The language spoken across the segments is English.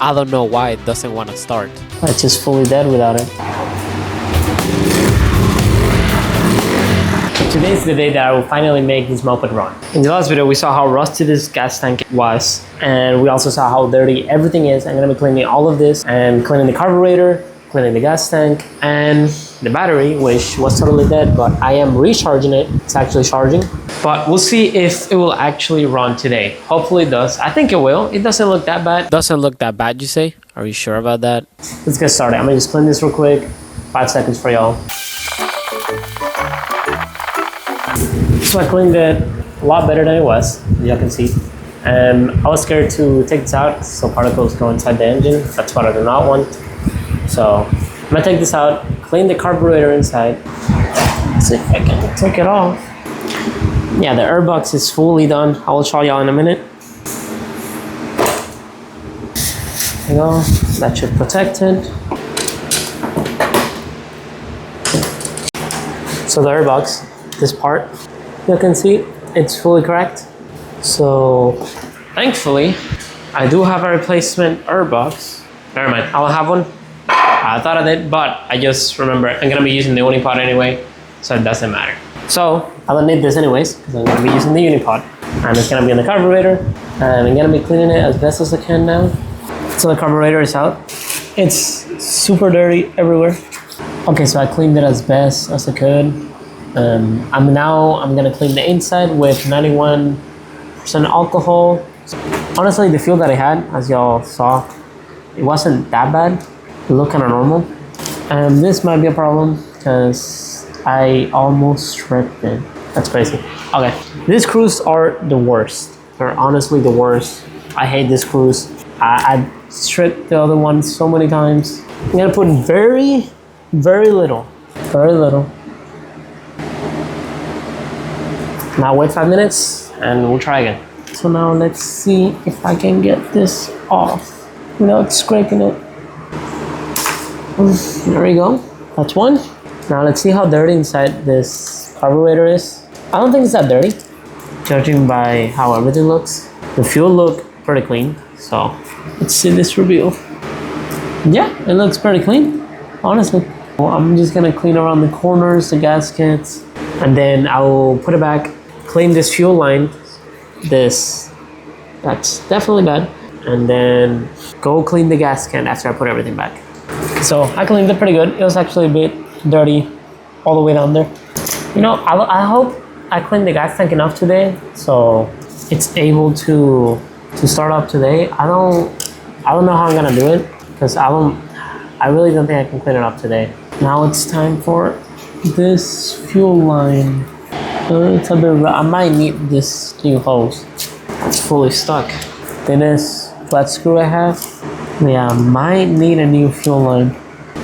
I don't know why it doesn't want to start. It's just fully dead without it. Today's the day that I will finally make this moped run. In the last video, we saw how rusty this gas tank was, and we also saw how dirty everything is. I'm gonna be cleaning all of this and cleaning the carburetor, cleaning the gas tank, and the battery, which was totally dead, but I am recharging it. It's actually charging. But we'll see if it will actually run today. Hopefully it does. I think it will. It doesn't look that bad. Doesn't look that bad, you say? Are you sure about that? Let's get started. I'm gonna just clean this real quick. 5 seconds for y'all. So I cleaned it a lot better than it was, as y'all can see. And I was scared to take this out, so particles go inside the engine. That's what I do not want. So I'm gonna take this out, clean the carburetor inside. Let's see if I can take it off. Yeah, the air box is fully done. I will show y'all in a minute. There you go. That should protect it. So the air box, this part, you can see it's fully cracked. So thankfully, I do have a replacement air box. Never mind, I don't have one. I thought I did, but I just remember I'm gonna be using the Unipod anyway, so it doesn't matter. So I don't need this anyways, because I'm gonna be using the Unipod, and it's gonna be in the carburetor, and I'm gonna be cleaning it as best as I can now. So the carburetor is out. It's super dirty everywhere. Okay, so I cleaned it as best as I could. I'm gonna clean the inside with 91% alcohol. Honestly, the fuel that I had, as y'all saw, it wasn't that bad. It looked kind of normal. And this might be a problem because I almost stripped it. That's crazy. Okay, these screws are the worst. They're honestly the worst. I hate this screws. I stripped the other one so many times. I'm gonna put very little. Now wait 5 minutes and we'll try again. So now let's see if I can get this off without scraping it. There we go, that's one. Now let's see how dirty inside this carburetor is. I don't think it's that dirty, judging by how everything looks. The fuel look pretty clean, so let's see this reveal. Yeah, it looks pretty clean, honestly. Well, I'm just gonna clean around the corners, the gaskets, and then I will put it back, clean this fuel line. That's definitely bad. And then go clean the gasket after I put everything back. So I cleaned it pretty good. It was actually a bit dirty all the way down there. You know, I hope I cleaned the gas tank enough today so it's able to start up today. I don't know how I'm gonna do it because I really don't think I can clean it up today. Now it's time for this fuel line. It's a bit rough. I might need this new hose. It's fully stuck. Then this flat screw I have. Yeah, I might need a new fuel line.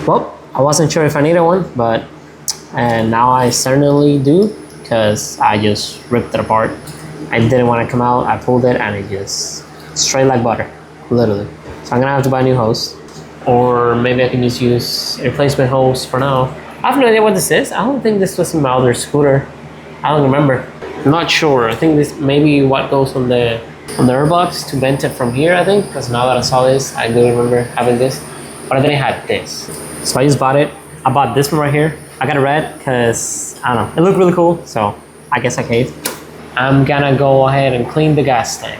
Well, I wasn't sure if I needed one, and now I certainly do because I just ripped it apart. I didn't want to come out. I pulled it and it just straight like butter, literally. So I'm gonna have to buy a new hose, or maybe I can just use a replacement hose for now. I have no idea what this is. I don't think this was in my other scooter. I don't remember. I'm not sure. I think this may be what goes on the air box to vent it from here, I think, because now that I saw this, I do remember having this, but I didn't have this. So I just bought it. I bought this one right here. I got it red because, I don't know, it looked really cool, so I guess I caved. I'm gonna go ahead and clean the gas tank.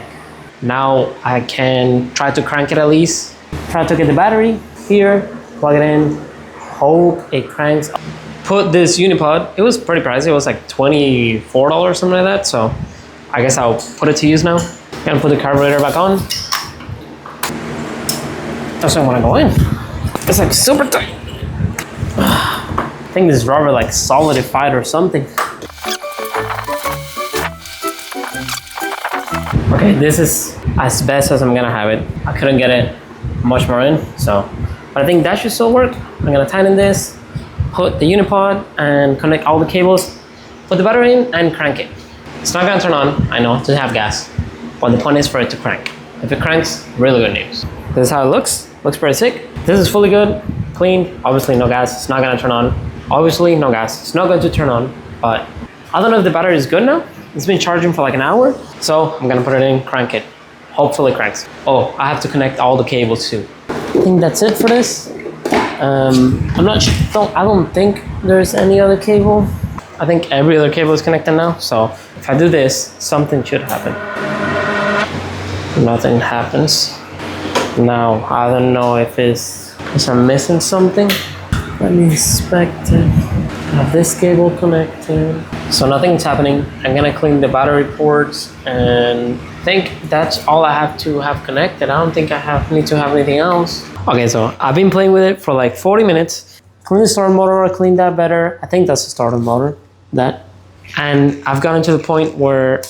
Now I can try to crank it at least. Try to get the battery here, plug it in, hope it cranks. Put this Unipod, it was pretty pricey. It was like $24 or something like that, so I guess I'll put it to use now. Gonna put the carburetor back on. Doesn't want to go in. It's like super tight. I think this rubber like solidified or something. Okay, this is as best as I'm gonna have it. I couldn't get it much more in, so. But I think that should still work. I'm gonna tighten this, put the Unipod and connect all the cables, put the battery in and crank it. It's not gonna turn on, I know, it doesn't have gas, but the point is for it to crank. If it cranks, really good news. This is how it looks pretty sick. This is fully good, clean, obviously no gas, it's not gonna turn on. Obviously no gas, it's not going to turn on, but I don't know if the battery is good now. It's been charging for like an hour, so I'm gonna put it in, crank it. hopefully cranks. Oh, I have to connect all the cables too. I think that's it for this. I'm not sure, I don't think there's any other cable. I think every other cable is connected now. So if I do this, something should happen. Nothing happens. Now, I don't know if it's because I'm missing something. Let me inspect it. I have this cable connected. So nothing's happening. I'm gonna clean the battery ports, and I think that's all I have to have connected. I don't think I need to have anything else. Okay, so I've been playing with it for like 40 minutes. Clean the starter motor, I cleaned that better. I think that's the starter motor, that. And I've gotten to the point where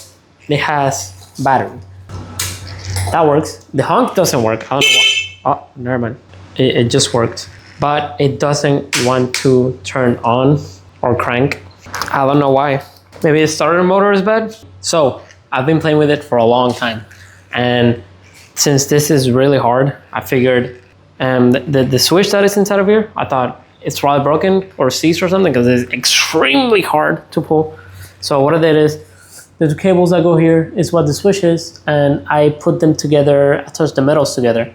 it has battery. That works. The honk doesn't work. I don't know why. Oh, never mind. It just worked. But it doesn't want to turn on or crank. I don't know why. Maybe the starter motor is bad. So I've been playing with it for a long time. And since this is really hard, I figured the switch that is inside of here, I thought it's probably broken or seized or something because it's extremely hard to pull. So what I did is, the two cables that go here is what the switch is, and I put them together, I touched the metals together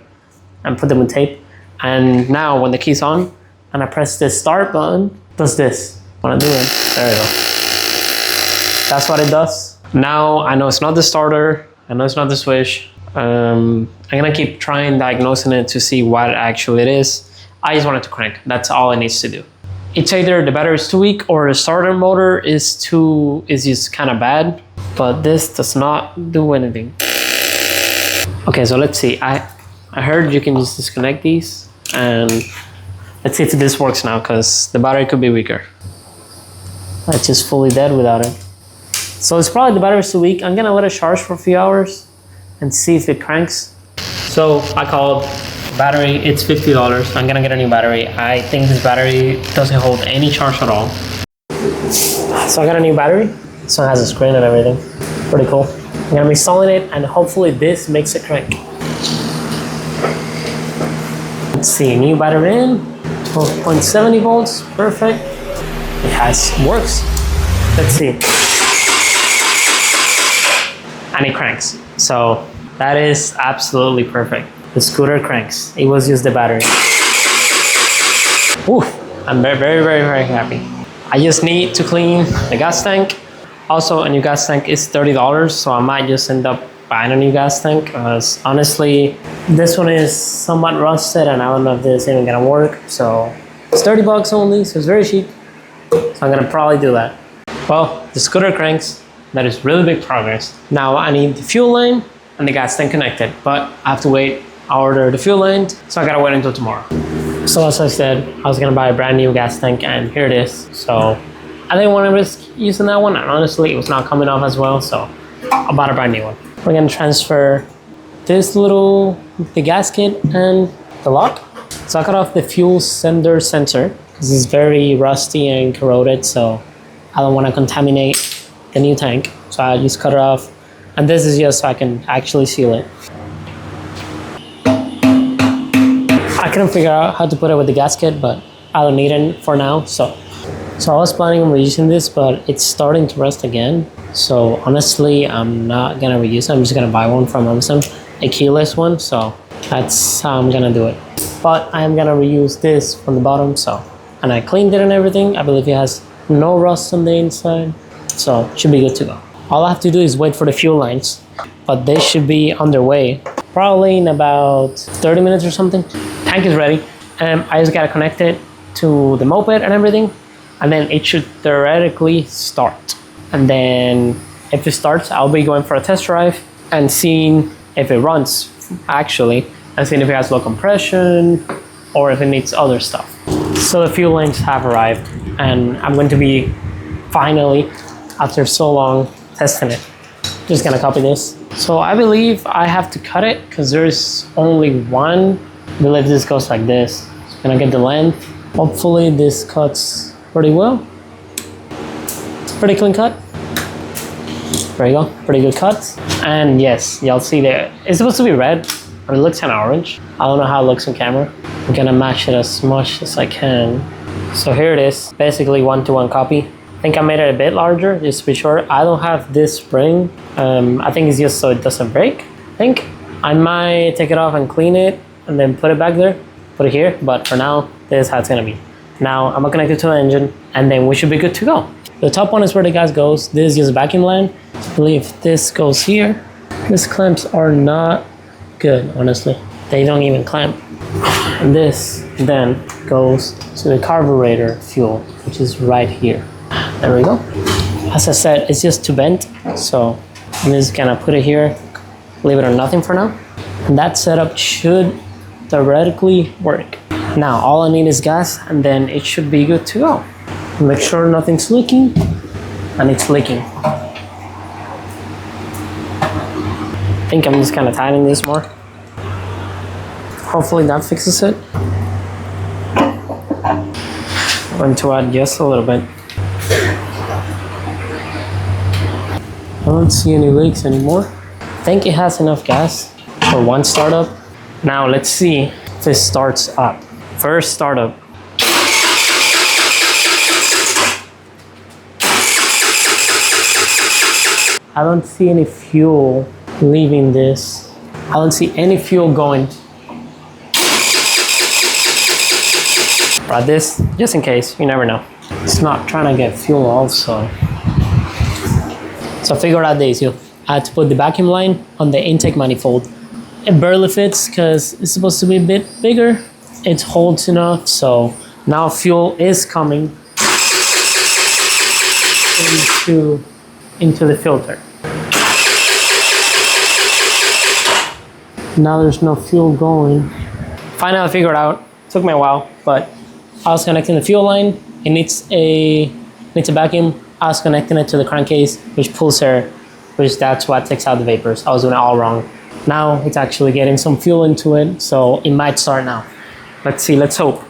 and put them with tape. And now when the key's on and I press this start button, it does this. When I do it, there you go. That's what it does. Now I know it's not the starter, I know it's not the switch. I'm gonna keep trying diagnosing it to see what actually it is. I just want it to crank, that's all it needs to do. It's either the battery is too weak or the starter motor is just kind of bad, but this does not do anything. Okay, so let's see. I heard you can just disconnect these, and let's see if this works now, because the battery could be weaker. It's just fully dead without it. So it's probably the battery's too weak. I'm gonna let it charge for a few hours and see if it cranks. So I called battery, it's $50. I'm gonna get a new battery. I think this battery doesn't hold any charge at all. So I got a new battery. This one has a screen and everything. Pretty cool. I'm gonna be installing it, and hopefully this makes it crank. Let's see, new battery in, 12.70 volts, perfect. It works. Let's see. And it cranks. So that is absolutely perfect. The scooter cranks. It was just the battery. Oof, I'm very, very, very, very happy. I just need to clean the gas tank. Also, a new gas tank is $30, so I might just end up buying a new gas tank, because honestly, this one is somewhat rusted and I don't know if this is even gonna work. So it's 30 bucks only, so it's very cheap. So I'm gonna probably do that. Well, the scooter cranks. That is really big progress. Now I need the fuel line and the gas tank connected, but I have to wait. I ordered the fuel line, so I gotta wait until tomorrow. So as I said, I was gonna buy a brand new gas tank, and here it is. So I didn't want to risk using that one, and honestly, it was not coming off as well, so I bought a brand new one. We're gonna transfer the gasket and the lock. So I cut off the fuel sender sensor because it's very rusty and corroded, so I don't want to contaminate the new tank. So I just cut it off, and this is just so I can actually seal it. I couldn't figure out how to put it with the gasket, but I don't need it for now. So I was planning on reusing this, but it's starting to rust again. So honestly, I'm not gonna reuse it. I'm just gonna buy one from Amazon, a keyless one. So that's how I'm gonna do it. But I'm gonna reuse this from the bottom. And I cleaned it and everything. I believe it has no rust on the inside, so it should be good to go. All I have to do is wait for the fuel lines, but they should be on their way probably in about 30 minutes or something. Tank is ready, and I just gotta connect it to the moped and everything, and then it should theoretically start. And then if it starts, I'll be going for a test drive and seeing if it runs actually, and seeing if it has low compression or if it needs other stuff. So the fuel lines have arrived, and I'm going to be finally, after so long, testing it. Just gonna copy this. So I believe I have to cut it because there's only one. I believe this goes like this. Gonna get the length. Hopefully this cuts pretty well. It's a pretty clean cut. There you go, pretty good cut. And yes, y'all see there, it's supposed to be red, but it looks kind of orange. I don't know how it looks on camera. I'm gonna match it as much as I can. So here it is, basically one-to-one copy. I think I made it a bit larger, just to be sure. I don't have this spring. I think it's just so it doesn't break, I think. I might take it off and clean it and then put it back there, put it here, but for now, this is how it's gonna be. Now I'm gonna connect it to the engine and then we should be good to go. The top one is where the gas goes. This is just a vacuum line. I believe this goes here. These clamps are not good, honestly. They don't even clamp. And this then goes to the carburetor fuel, which is right here. There we go. As I said, it's just too bent, so I'm just gonna put it here, leave it on nothing for now. And that setup should theoretically work. Now, all I need is gas, and then it should be good to go. Make sure nothing's leaking, and it's leaking. I think I'm just kind of tightening this more. Hopefully that fixes it. I'm going to add just a little bit. I don't see any leaks anymore. I think it has enough gas for one startup. Now let's see if it starts up. First startup. I don't see any fuel leaving this. I don't see any fuel going. But this, just in case, you never know. It's not trying to get fuel also. So figure out this. I had to put the vacuum line on the intake manifold. It barely fits because it's supposed to be a bit bigger. It holds enough, so now fuel is coming into the filter. Now there's no fuel going. Finally I figured it out. Took me a while, but I was connecting the fuel line. It needs a vacuum. I was connecting it to the crankcase, which pulls air, which that's what takes out the vapors. I was doing it all wrong. Now it's actually getting some fuel into it, so it might start now. Let's see, let's hope.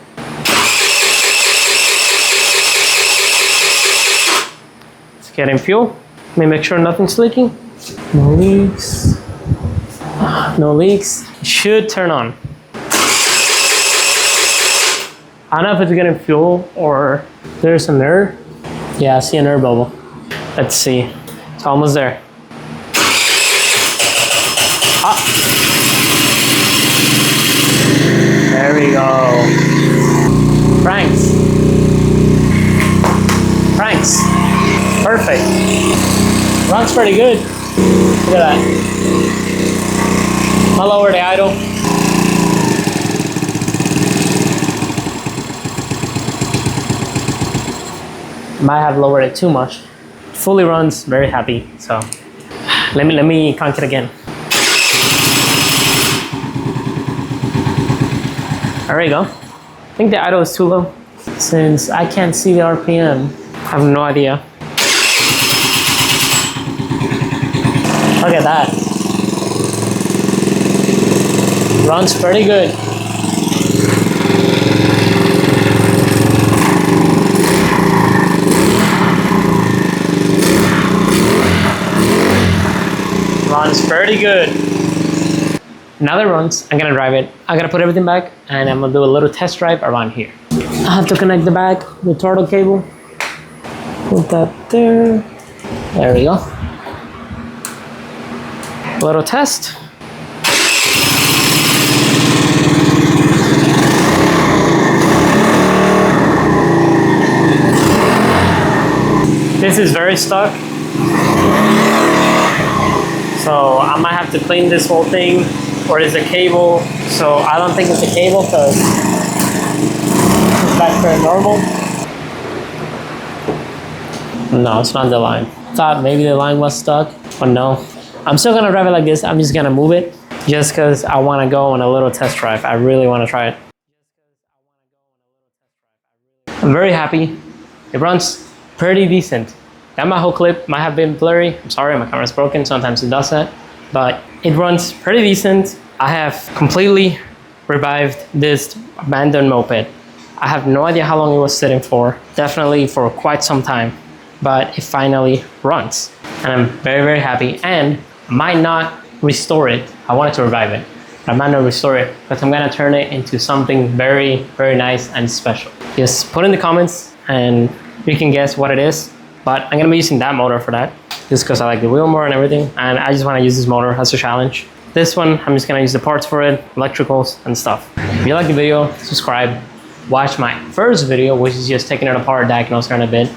It's getting fuel. Let me make sure nothing's leaking. No leaks. No leaks. It should turn on. I don't know if it's getting fuel or there's an error. Yeah, I see an air bubble. Let's see. It's almost there. Ah. There we go. Franks. Franks. Perfect. Runs pretty good. Look at that. I'll lower the idle. Might have lowered it too much. Fully runs, very happy. So let me conk it again. There we go. I think the idle is too low. Since I can't see the RPM, I have no idea. Look at that. Runs pretty good. Runs pretty good. Now that runs, I'm gonna drive it. I'm gonna put everything back and I'm gonna do a little test drive around here. I have to connect the back, the throttle cable. Put that there. There we go. A little test. This is very stuck. So I might have to clean this whole thing, or it's a cable. So I don't think it's a cable because it's back to normal. No, it's not the line. Thought maybe the line was stuck, but no. I'm still gonna drive it like this. I'm just gonna move it just because I wanna go on a little test drive. I really wanna try it. I'm very happy. It runs pretty decent. That my whole clip might have been blurry. I'm sorry, my camera's broken. Sometimes it does that. But it runs pretty decent. I have completely revived this abandoned moped. I have no idea how long it was sitting for. Definitely for quite some time. But it finally runs. And I'm very, very happy. And I might not restore it. I wanted to revive it. But I might not restore it because I'm gonna turn it into something very, very nice and special. Just put in the comments and you can guess what it is. But I'm gonna be using that motor for that, just because I like the wheel more and everything, and I just want to use this motor as a challenge. This one, I'm just gonna use the parts for it, electricals and stuff. If you like the video, subscribe. Watch my first video, which is just taking it apart, diagnosing it a bit,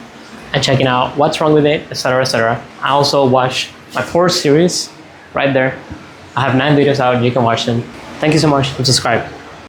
and checking out what's wrong with it, etc, etc. I also watch my 4 series right there. I have 9 videos out, you can watch them. Thank you so much and subscribe.